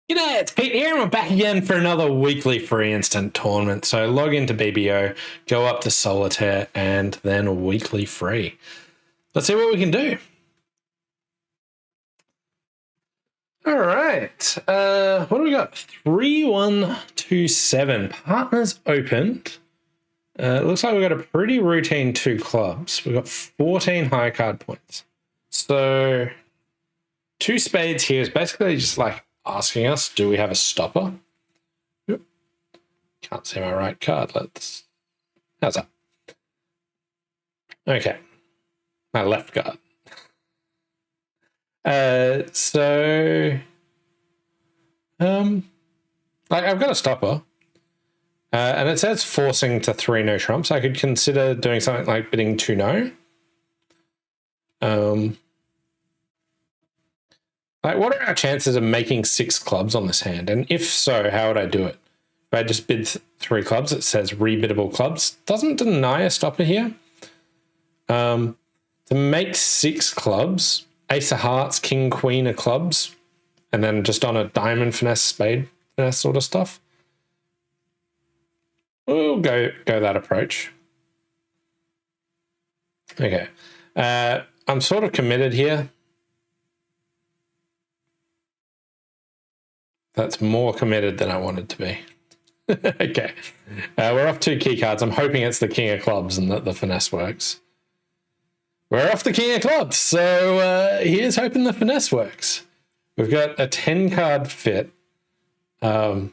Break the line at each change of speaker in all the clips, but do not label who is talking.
G'day, it's Pete here, and we're back again for another weekly free instant tournament. So log into BBO, go up to Solitaire, and then weekly free. Let's see what we can do. All right. What do we got? 3127. Partners opened. It looks like we've got a pretty routine 2 clubs. We've got 14 high card points. So 2 spades here is basically just like asking us, do we have a stopper? Yep. Can't see my right card. How's that? Okay. My left card. I've got a stopper. And it says forcing to 3 no trumps. I could consider doing something like bidding 2 no. What are our chances of making 6 clubs on this hand? And if so, how would I do it? If I just bid 3 clubs, it says rebiddable clubs. Doesn't deny a stopper here. To make 6 clubs, ace of hearts, king, queen of clubs, and then just on a diamond finesse, spade finesse sort of stuff. We'll go that approach. Okay. I'm sort of committed here. That's more committed than I wanted to be. Okay. We're off 2 key cards. I'm hoping it's the king of clubs and that the finesse works. We're off the king of clubs. So here's hoping the finesse works. We've got a 10 card fit. Hey,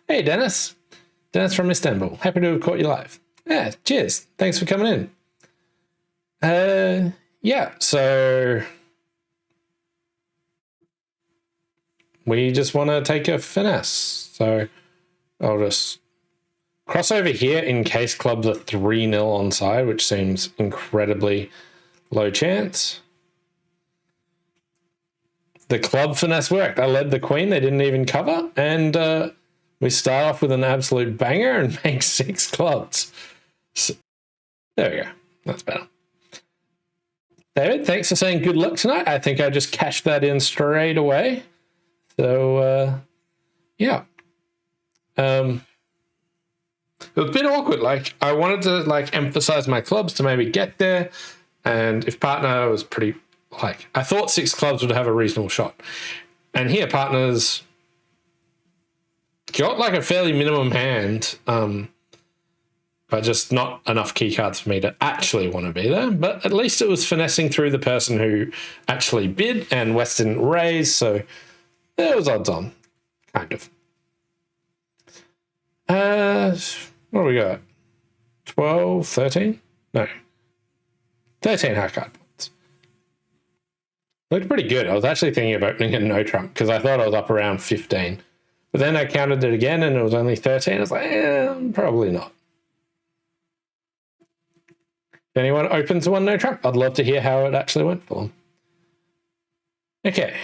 Dennis. Dennis from Istanbul. Happy to have caught you live. Yeah, cheers. Thanks for coming in. Yeah, so we just want to take a finesse. So I'll just cross over here in case clubs are 3-0 onside, which seems incredibly low chance. The club finesse worked. I led the queen. They didn't even cover. And we start off with an absolute banger and make 6 clubs. So, there we go. That's better. David, thanks for saying good luck tonight. I think I just cashed that in straight away. So, yeah. It was a bit awkward. I wanted to emphasize my clubs to maybe get there. And if partner was pretty, I thought 6 clubs would have a reasonable shot. And here partners got a fairly minimum hand, but just not enough key cards for me to actually want to be there. But at least it was finessing through the person who actually bid, and West didn't raise, so it was odds on, kind of. What do we got? 12, 13? No. 13 high card points. Looked pretty good. I was actually thinking of opening a no trump because I thought I was up around 15. But then I counted it again and it was only 13. I was like, probably not. If anyone opens one no trump, I'd love to hear how it actually went for them. Okay.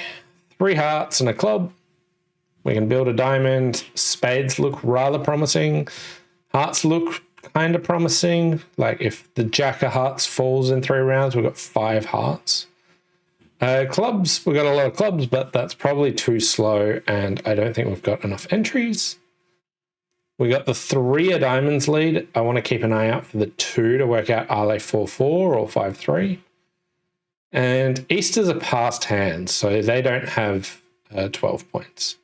3 hearts and a club. We can build a diamond. Spades look rather promising. Hearts look kind of promising. If the jack of hearts falls in 3 rounds, we've got 5 hearts. Clubs, we've got a lot of clubs, but that's probably too slow, and I don't think we've got enough entries. We got the 3 of diamonds lead. I want to keep an eye out for the 2 to work out are they 4-4 or 5-3. And Easter's a passed hand, so they don't have 12 points.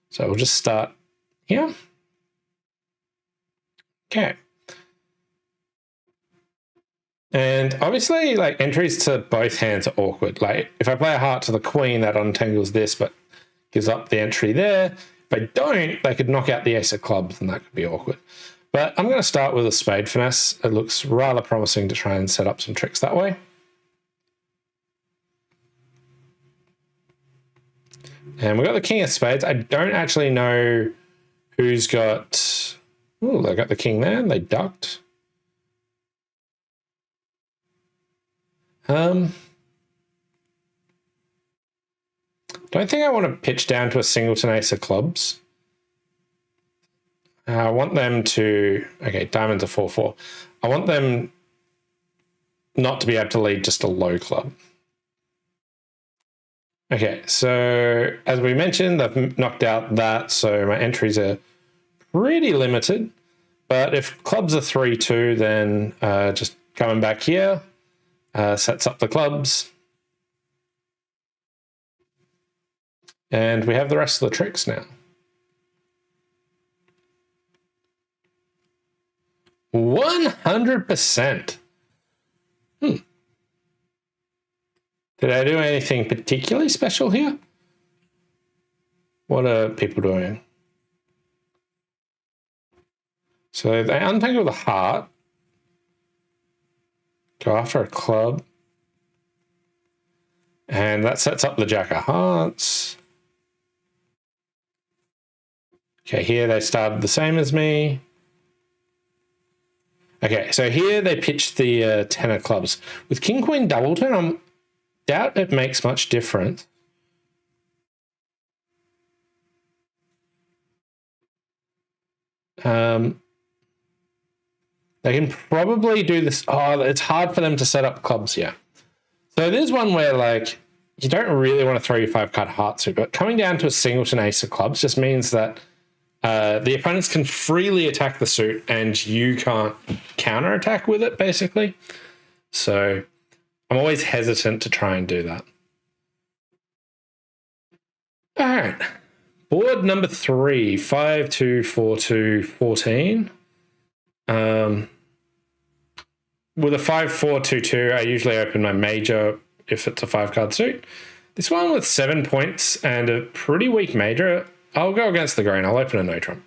So we'll just start here. Okay. And obviously, entries to both hands are awkward. If I play a heart to the queen, that untangles this, but gives up the entry there. If I don't, they could knock out the ace of clubs, and that could be awkward. But I'm going to start with a spade finesse. It looks rather promising to try and set up some tricks that way. And we've got the king of spades. I don't actually know who's got... Oh, they got the king there, and they ducked. Don't think I want to pitch down to a singleton ace of clubs. I want them to... Okay, diamonds are 4-4. I want them not to be able to lead just a low club. Okay, so as we mentioned, I've knocked out that, so my entries are pretty limited. But if clubs are 3-2, then just coming back here, sets up the clubs. And we have the rest of the tricks now. 100%. Did I do anything particularly special here? What are people doing? So they untangle the heart. Go after a club. And that sets up the jack of hearts. Okay, here they started the same as me. Okay, so here they pitched the 10 of clubs. With king, queen, double turn, I doubt it makes much difference. They can probably do this. Oh, it's hard for them to set up clubs here. So there's one where, like, you don't really want to throw your 5-card heart suit, but coming down to a singleton ace of clubs just means that the opponents can freely attack the suit and you can't counterattack with it, basically. So I'm always hesitant to try and do that. All right. Board number 3, 5, 2, 4, 2, 14. With a 5, 4, 2, 2, I usually open my major if it's a 5-card suit. This one with 7 points and a pretty weak major, I'll go against the grain. I'll open a no trump.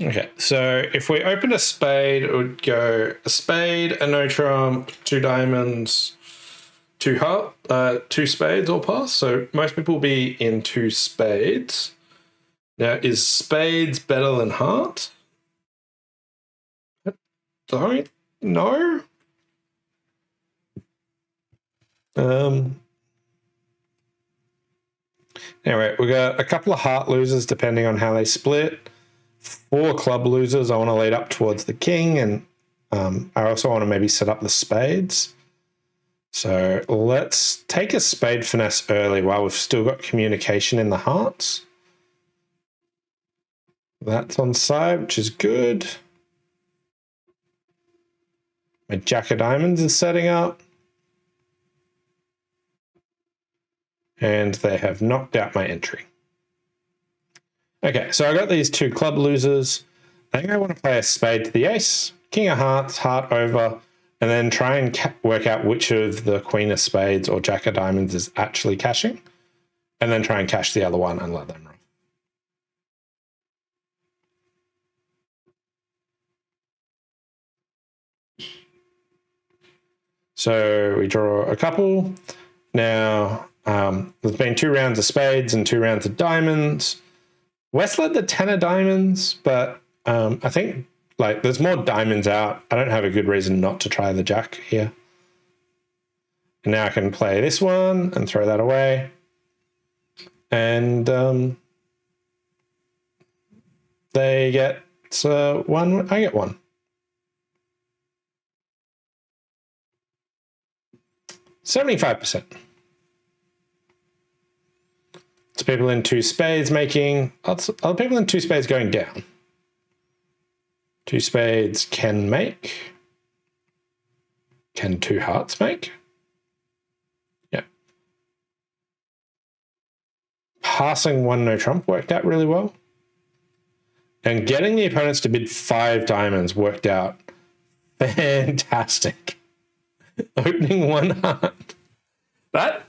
Okay, so if we opened a spade, it would go a spade, a no trump, 2 diamonds, 2 heart, 2 spades or pass. So most people will be in 2 spades. Now, is spades better than heart? I don't know. Anyway, we got a couple of heart losers depending on how they split. 4 club losers. I want to lead up towards the king, and I also want to maybe set up the spades. So let's take a spade finesse early while we've still got communication in the hearts. That's on side, which is good. My jack of diamonds is setting up. And they have knocked out my entry. Okay, so I got these 2 club losers. I think I want to play a spade to the ace, king of hearts, heart over, and then try and work out which of the queen of spades or jack of diamonds is actually cashing, and then try and cash the other one and let them run. So we draw a couple. Now, there's been 2 rounds of spades and 2 rounds of diamonds. West led the 10 of diamonds, but I think like there's more diamonds out. I don't have a good reason not to try the jack here. And now I can play this one and throw that away. And they get 1, I get 1. 75%. So people in 2 spades making, other people in 2 spades going down. 2 spades can make. Can 2 hearts make? Yep. Passing 1 no trump worked out really well. And getting the opponents to bid 5 diamonds worked out fantastic. Opening 1 heart. That.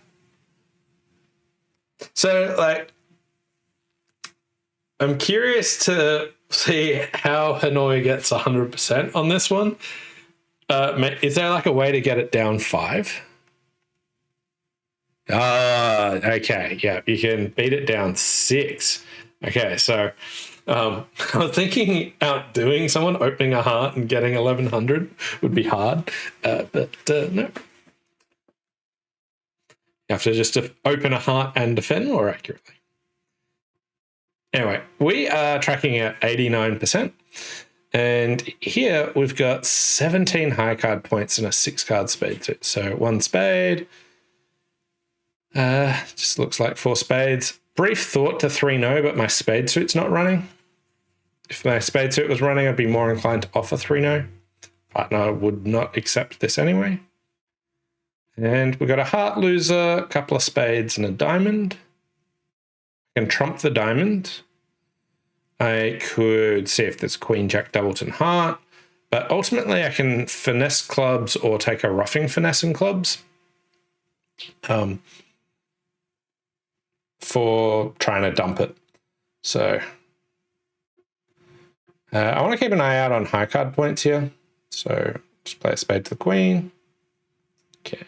So, like, I'm curious to see how Hanoi gets 100% on this one. Is there like a way to get it down 5? Okay, yeah, you can beat it down 6. Okay, so I was thinking outdoing someone, opening a heart and getting 1100 would be hard, but no. You have to just open a heart and defend more accurately. Anyway, we are tracking at 89%. And here we've got 17 high card points and a 6-card spade suit. So 1 spade. Just looks like 4 spades. Brief thought to 3-no, but my spade suit's not running. If my spade suit was running, I'd be more inclined to offer 3-no. Partner would not accept this anyway. And we've got a heart loser, a couple of spades, and a diamond. I can trump the diamond. I could see if there's queen, jack, doubleton, heart. But ultimately, I can finesse clubs or take a roughing finesse in clubs. For trying to dump it. So I want to keep an eye out on high card points here. So just play a spade to the queen. Okay.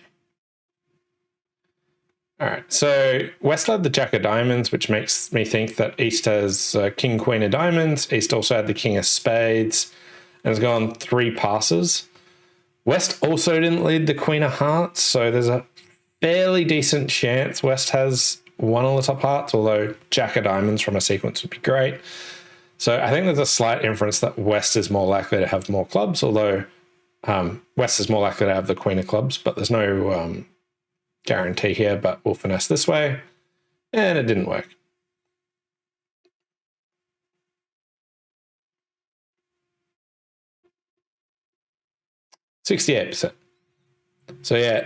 All right, so West led the jack of diamonds, which makes me think that East has king, queen of diamonds. East also had the king of spades and has gone 3 passes. West also didn't lead the queen of hearts, so there's a fairly decent chance West has one of the top hearts, although jack of diamonds from a sequence would be great. So I think there's a slight inference that West is more likely to have more clubs, although West is more likely to have the queen of clubs, but there's no guarantee here, but we'll finesse this way. And it didn't work. %68%. So yeah,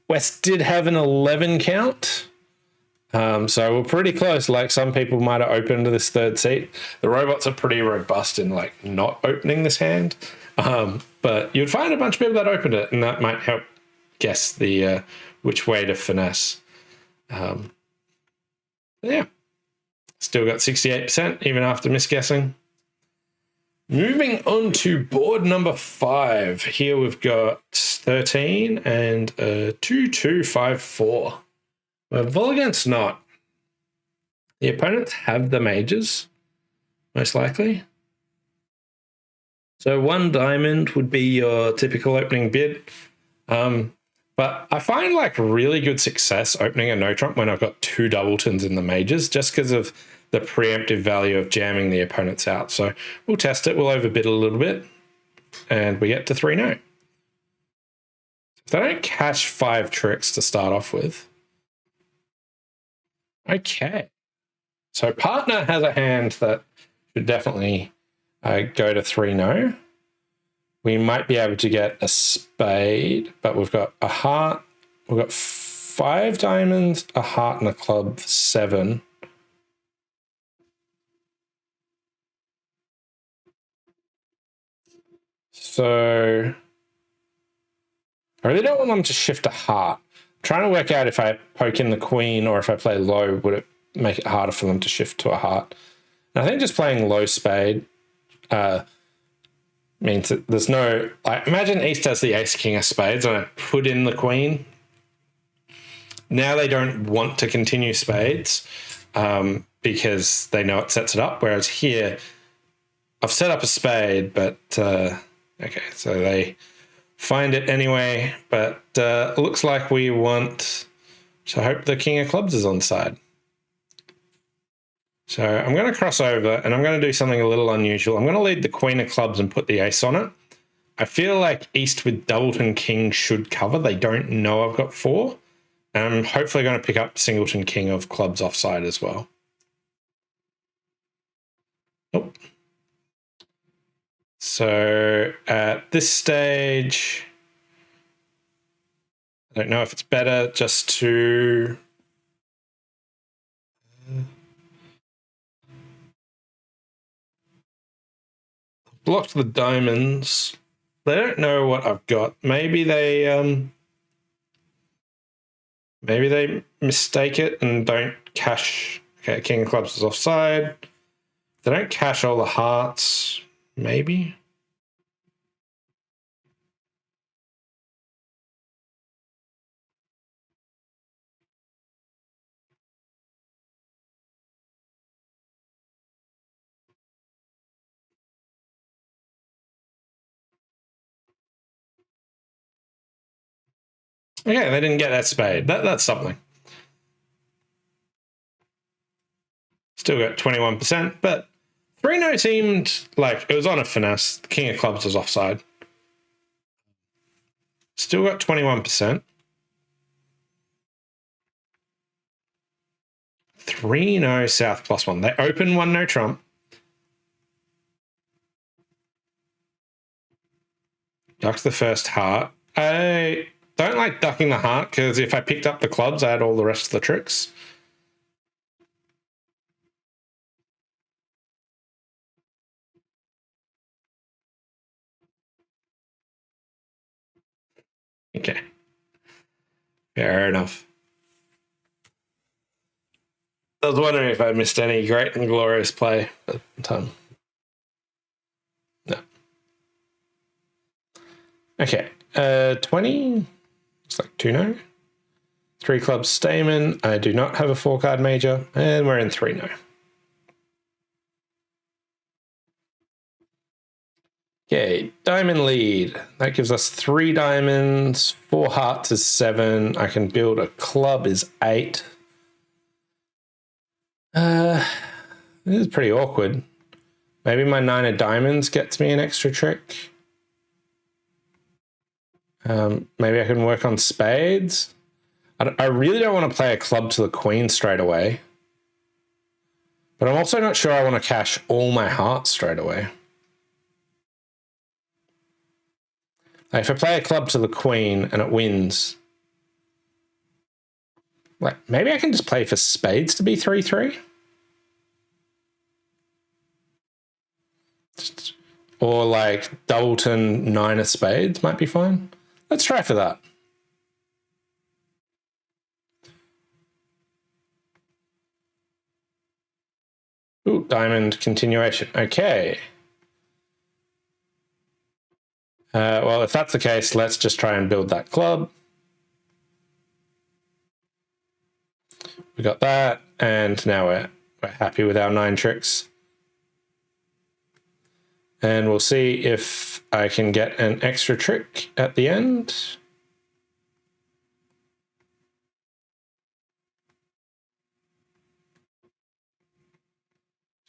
West did have an 11 count. So we're pretty close. Like some people might have opened this third seat. The robots are pretty robust in like not opening this hand. But you'd find a bunch of people that opened it, and that might help guess the which way to finesse. Yeah, still got 68% even after misguessing. Moving on to board number 5. Here we've got 13 and a 2-2-5-4. Well, vol against not. The opponents have the majors, most likely. So 1 diamond would be your typical opening bid. But I find like really good success opening a no trump when I've got 2 doubletons in the majors, just because of the preemptive value of jamming the opponents out. So we'll test it. We'll overbid a little bit, and we get to 3-no. If they don't cash 5 tricks to start off with. Okay. So partner has a hand that should definitely go to 3-no. We might be able to get a spade, but we've got a heart. We've got 5 diamonds, a heart, and a club, 7. So I really don't want them to shift a heart. I'm trying to work out if I poke in the queen or if I play low, would it make it harder for them to shift to a heart? And I think just playing low spade means that there's no... Like, imagine East has the ace king of spades and I put in the queen. Now they don't want to continue spades because they know it sets it up, whereas here I've set up a spade, but okay, so they find it anyway, but it looks like we want... So I hope the king of clubs is on side. So I'm going to cross over and I'm going to do something a little unusual. I'm going to lead the queen of clubs and put the ace on it. I feel like East with doubleton king should cover. They don't know I've got 4. And I'm hopefully going to pick up singleton king of clubs offside as well. Nope. So at this stage, I don't know if it's better just to... block the diamonds. They don't know what I've got. Maybe they mistake it and don't cash. Okay, king of clubs is offside. They don't cash all the hearts. Maybe. Okay, they didn't get that spade. That's something. Still got 21%, but 3-no seemed like it was on a finesse. The king of clubs was offside. Still got 21%. 3-no south +1. They open 1-no trump. Ducks the first heart. I don't like ducking the heart because if I picked up the clubs, I had all the rest of the tricks. Okay. Fair enough. I was wondering if I missed any great and glorious play at the time. No. Okay. 20. Looks like 2-no. 3 clubs Stamen. I do not have a 4-card major. And we're in 3-no. Okay, diamond lead. That gives us 3 diamonds. 4 hearts is 7. I can build a club is 8. This is pretty awkward. Maybe my 9 of diamonds gets me an extra trick. Maybe I can work on spades. I really don't want to play a club to the queen straight away. But I'm also not sure I want to cash all my hearts straight away. Like if I play a club to the queen and it wins, like maybe I can just play for spades to be 3-3. Or like doubleton 9 of spades might be fine. Let's try for that. Ooh, diamond continuation. Okay. Well, if that's the case, let's just try and build that club. We got that, and now we're happy with our 9 tricks. And we'll see if I can get an extra trick at the end.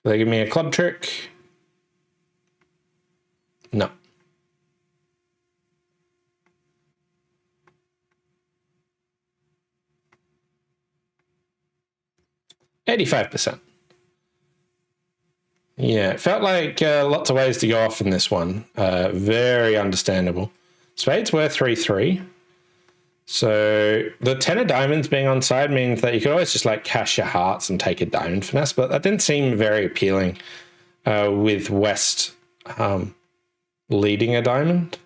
So they give me a club trick. No. $85%. Yeah, it felt like lots of ways to go off in this one. Very understandable. Spades were 3-3. So the 10 of diamonds being on side means that you could always just like cash your hearts and take a diamond finesse, but that didn't seem very appealing with West leading a diamond.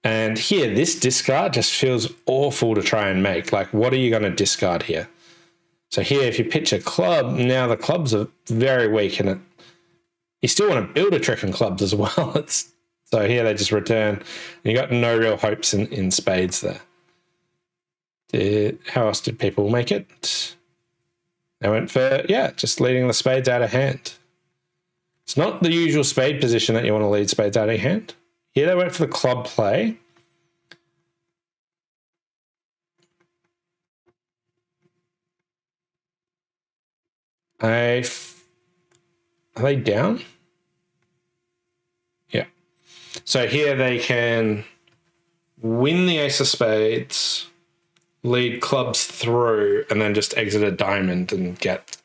And here, this discard just feels awful to try and make. Like, what are you going to discard here? So here, if you pitch a club, now the clubs are very weak, and you still want to build a trick in clubs as well. So here they just return, and you got no real hopes in spades there. How else did people make it? They went for, yeah, just leading the spades out of hand. It's not the usual spade position that you want to lead spades out of hand. Here they went for the club play. Are they down? Yeah. So here they can win the ace of spades, lead clubs through, and then just exit a diamond and get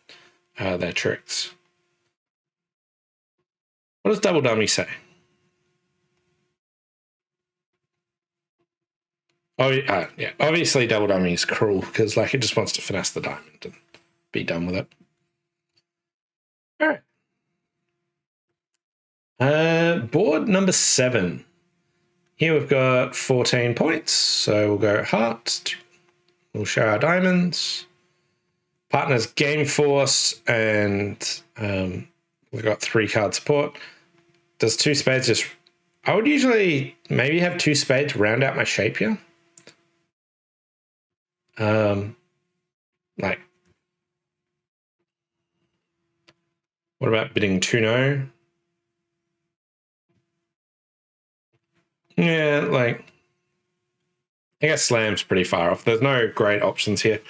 their tricks. What does double dummy say? Oh, yeah. Obviously, double dummy is cruel because like it just wants to finesse the diamond and be done with it. All right. Board number 7. Here we've got 14 points. So we'll go heart. We'll show our diamonds. Partner's game force, and we've got 3 card support. Does 2 spades just... I would usually maybe have 2 spades round out my shape here. Like, what about bidding 2-no? Yeah, like, I guess slam's pretty far off. There's no great options here.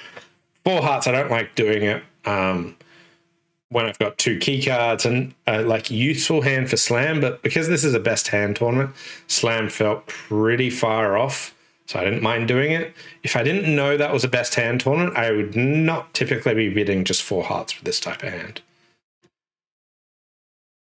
4 hearts, I don't like doing it. when I've got 2 key cards and like useful hand for slam, but because this is a best hand tournament, slam felt pretty far off, so I didn't mind doing it. If I didn't know that was a best hand tournament, I would not typically be bidding just 4 hearts with this type of hand.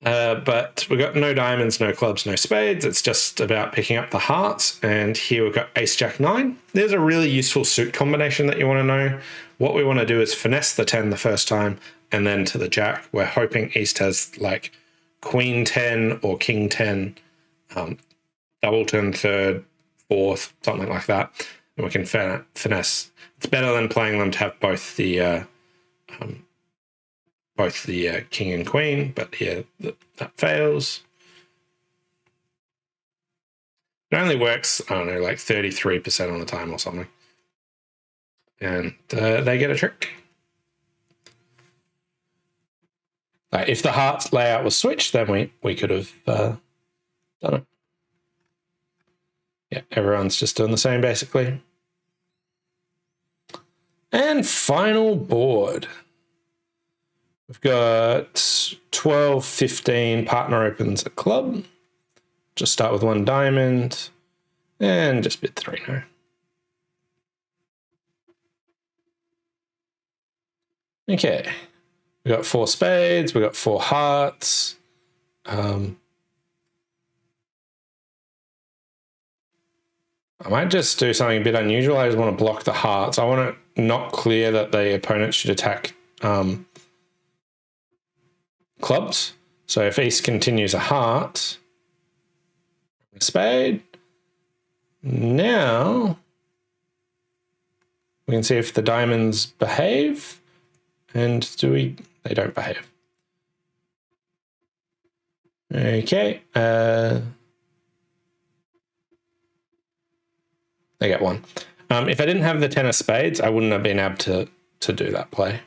But we've got no diamonds, no clubs, no spades. It's just about picking up the hearts. And here we've got ace, jack, 9. There's a really useful suit combination that you want to know. What we want to do is finesse the 10 the first time and then to the jack. We're hoping East has like queen 10 or king 10, double turn third, fourth, something like that. And we can finesse. It's better than playing them to have both the king and queen, but here that fails. It only works, I don't know, like 33% of the time or something. And they get a trick. If the hearts layout was switched, then we could have done it. Yeah, everyone's just doing the same basically. And final board. We've got 12, 15, partner opens a club. Just start with 1 diamond and just bid 3 no. Okay, we got 4 spades, we got 4 hearts. I might just do something a bit unusual. I just want to block the hearts. I want to not clear that the opponent should attack clubs. So if East continues a heart, a spade, now we can see if the diamonds behave. And they don't behave. Okay. They get 1. If I didn't have the 10 of spades, I wouldn't have been able to do that play.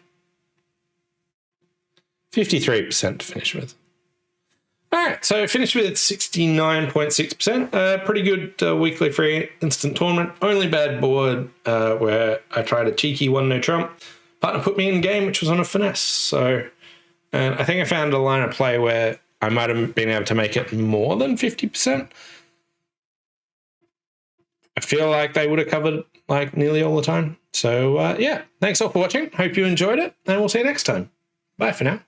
53% to finish with. All right, so finished with 69.6%. Pretty good weekly free instant tournament. Only bad board where I tried a cheeky 1 no trump. Partner put me in game, which was on a finesse. So I think I found a line of play where I might have been able to make it more than 50%. I feel like they would have covered like nearly all the time. So yeah, thanks all for watching. Hope you enjoyed it, and we'll see you next time. Bye for now.